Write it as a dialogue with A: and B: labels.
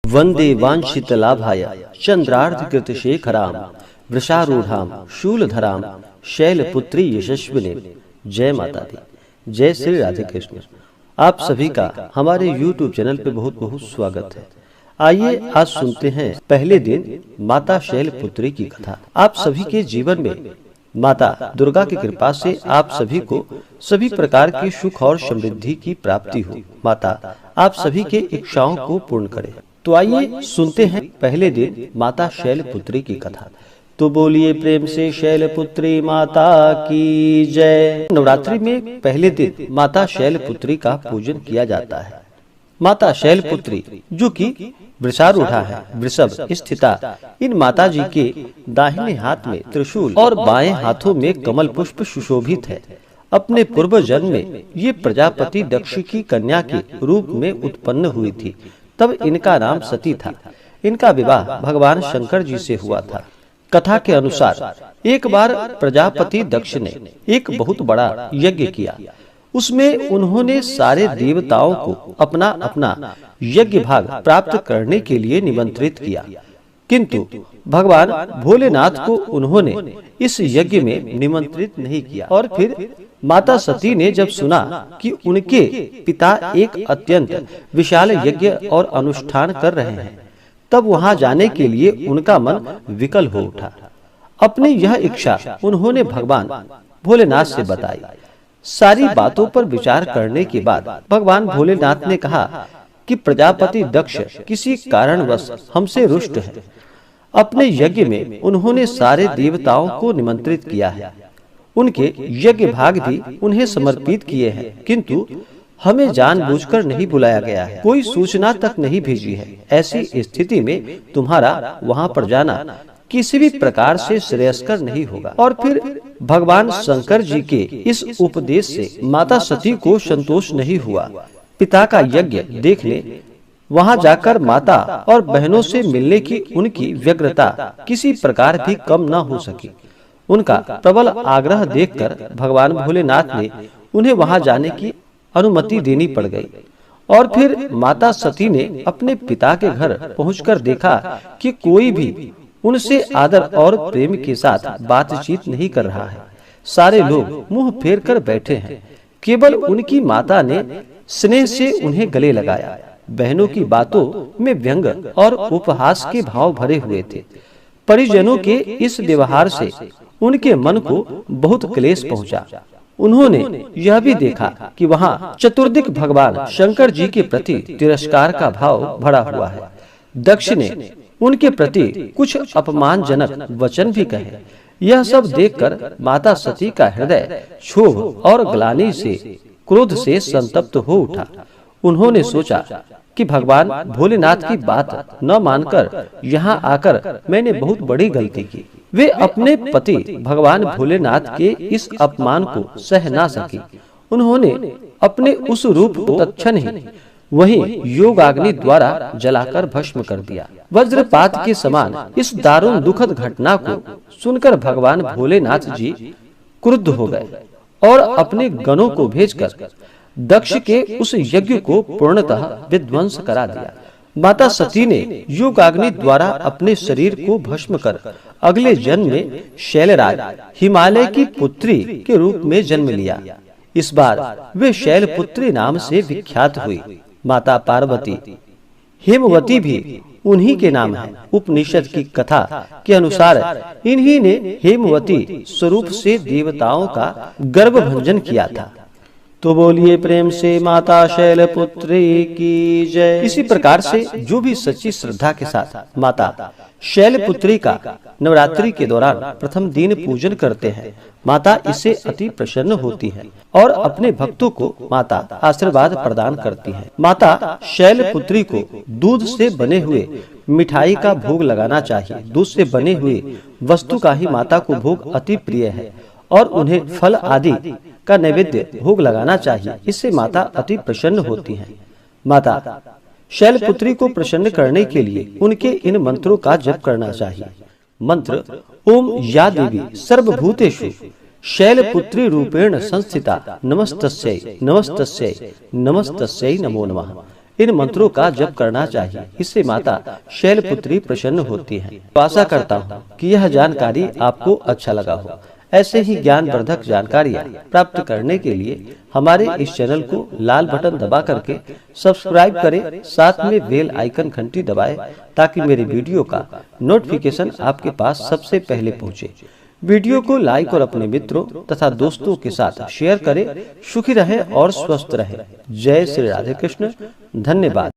A: वंदे वांछितलाभाय चंद्रार्धकृतशेखरां वृषारूढ़ां शूलधरां शैलपुत्री यशस्विनी। जय माता दी। जय श्री राधे कृष्ण। आप सभी का हमारे YouTube चैनल पे बहुत बहुत स्वागत है। आइए आज सुनते हैं पहले दिन माता शैलपुत्री की कथा। आप सभी के जीवन में माता दुर्गा की कृपा से आप सभी को सभी प्रकार की सुख और समृद्धि की प्राप्ति हो। माता आप सभी के इच्छाओं को पूर्ण करे। तो आइए सुनते हैं पहले दिन माता शैलपुत्री की कथा। तो बोलिए प्रेम से शैलपुत्री माता की जय। नवरात्रि में पहले दिन माता शैलपुत्री का पूजन किया जाता है। माता शैलपुत्री जो कि वृषारूढ़ा है, वृषभ स्थिता, इन माता जी के दाहिने हाथ में त्रिशूल और बाएं हाथों में कमल पुष्प सुशोभित है। अपने पूर्व जन्म में ये प्रजापति दक्ष की कन्या के रूप में उत्पन्न हुई थी। तब इनका नाम सती था। इनका विवाह भगवान शंकर जी से हुआ था। कथा के अनुसार एक बार प्रजापति दक्ष ने एक बहुत बड़ा यज्ञ किया। उसमें उन्होंने सारे देवताओं को अपना अपना यज्ञ भाग प्राप्त करने के लिए निमंत्रित किया, किंतु भगवान भोलेनाथ को उन्होंने इस यज्ञ में निमंत्रित नहीं किया। और फिर माता सती ने जब सुना कि उनके पिता एक अत्यंत विशाल यज्ञ और अनुष्ठान कर रहे हैं, तब वहां जाने के लिए उनका मन विकल हो उठा। अपनी यह इच्छा उन्होंने भगवान भोलेनाथ से बताई। सारी बातों पर विचार करने के बाद भगवान भोलेनाथ ने कहा कि प्रजापति दक्ष किसी कारणवश हमसे रुष्ट है। अपने यज्ञ में उन्होंने सारे देवताओं को निमंत्रित किया है, उनके यज्ञ भाग भी उन्हें समर्पित किए हैं, किंतु हमें जानबूझकर नहीं बुलाया गया है, कोई सूचना तक नहीं भेजी है। ऐसी स्थिति में तुम्हारा वहां पर जाना किसी भी प्रकार से श्रेयस्कर नहीं होगा। और फिर भगवान शंकर जी के इस उपदेश से माता सती को संतोष नहीं हुआ। पिता का यज्ञ देखने वहां जाकर माता और बहनों से मिलने की उनकी व्यग्रता किसी प्रकार भी कम न हो सकी। उनका प्रबल आग्रह देखकर भगवान भोलेनाथ ने उन्हें वहां जाने की अनुमति देनी पड़ गई। और फिर माता सती ने अपने पिता के घर पहुंचकर देखा कि कोई भी उनसे आदर और प्रेम के साथ बातचीत नहीं कर रहा है। सारे लोग मुंह फेर कर बैठे हैं। केवल उनकी माता ने स्नेह से उन्हें गले लगाया। बहनों की बातों में व्यंग और उपहास के भाव भरे हुए थे। परिजनों के इस व्यवहार से उनके मन को बहुत क्लेश पहुंचा। उन्होंने यह भी देखा कि वहां चतुर्दिक भगवान शंकर जी के प्रति तिरस्कार का भाव भरा हुआ है। दक्ष ने उनके प्रति कुछ अपमानजनक वचन भी कहे। यह सब देखकर माता सती का हृदय क्षोभ और ग्लानि से, क्रोध से संतप्त हो उठा। उन्होंने सोचा कि भगवान भोलेनाथ की बात न मानकर यहाँ आकर मैंने बहुत बड़ी गलती की। वे अपने पति भगवान भोलेनाथ के इस अपमान को सह ना सकी। उन्होंने अपने उस रूप को तत्क्षण ही वहीं योगाग्नि द्वारा जलाकर भस्म कर दिया। वज्रपात के समान इस दारुण दुखद घटना को सुनकर भगवान भोलेनाथ जी क्रुद्ध हो गए और अपने गणों को भेजकर दक्ष के उस यज्ञ को पूर्णतः विध्वंस करा दिया। माता सती ने योगाग्नि द्वारा अपने शरीर को भस्म कर अगले जन्म में शैलराज हिमालय की पुत्री के रूप में जन्म लिया। इस बार वे शैलपुत्री नाम से विख्यात हुई। माता पार्वती हेमवती भी उन्हीं के नाम है। उपनिषद की कथा के अनुसार इन्हीं ने हेमवती स्वरूप से देवताओं का गर्भभंजन किया था। तो बोलिए प्रेम से माता शैलपुत्री की जय। इसी प्रकार से जो भी सच्ची श्रद्धा के साथ माता शैलपुत्री का नवरात्रि के दौरान प्रथम दिन पूजन करते हैं, माता इससे अति प्रसन्न होती है और अपने भक्तों को माता आशीर्वाद प्रदान करती है। माता शैलपुत्री को दूध से बने हुए मिठाई का भोग लगाना चाहिए। दूध से बने हुए वस्तु का ही माता को भोग अति प्रिय है और उन्हें फल आदि का नैवेद्य भोग लगाना चाहिए। इससे माता अति प्रसन्न होती है। माता शैलपुत्री को प्रसन्न करने के लिए उनके इन मंत्रों का जप करना चाहिए। मंत्र ओम या देवी सर्वभूतेषु शैलपुत्री रूपेण संस्थिता नमस्तस्यै नमस्तस्यै नमस्तस्यै नमो नमः। इन मंत्रों का जप करना चाहिए। इससे माता शैलपुत्री प्रसन्न होती है। तो आशा करता हूँ कि यह जानकारी आपको अच्छा लगा हो। ऐसे ही ज्ञानवर्धक जानकारियाँ प्राप्त करने के लिए हमारे इस चैनल को लाल बटन दबा करके सब्सक्राइब करें, साथ में बेल आइकन घंटी दबाएं ताकि मेरे वीडियो का नोटिफिकेशन आपके पास सबसे पहले पहुंचे। वीडियो को लाइक और अपने मित्रों तथा दोस्तों के साथ शेयर करें। सुखी रहें और स्वस्थ रहें। जय श्री राधे कृष्ण। धन्यवाद।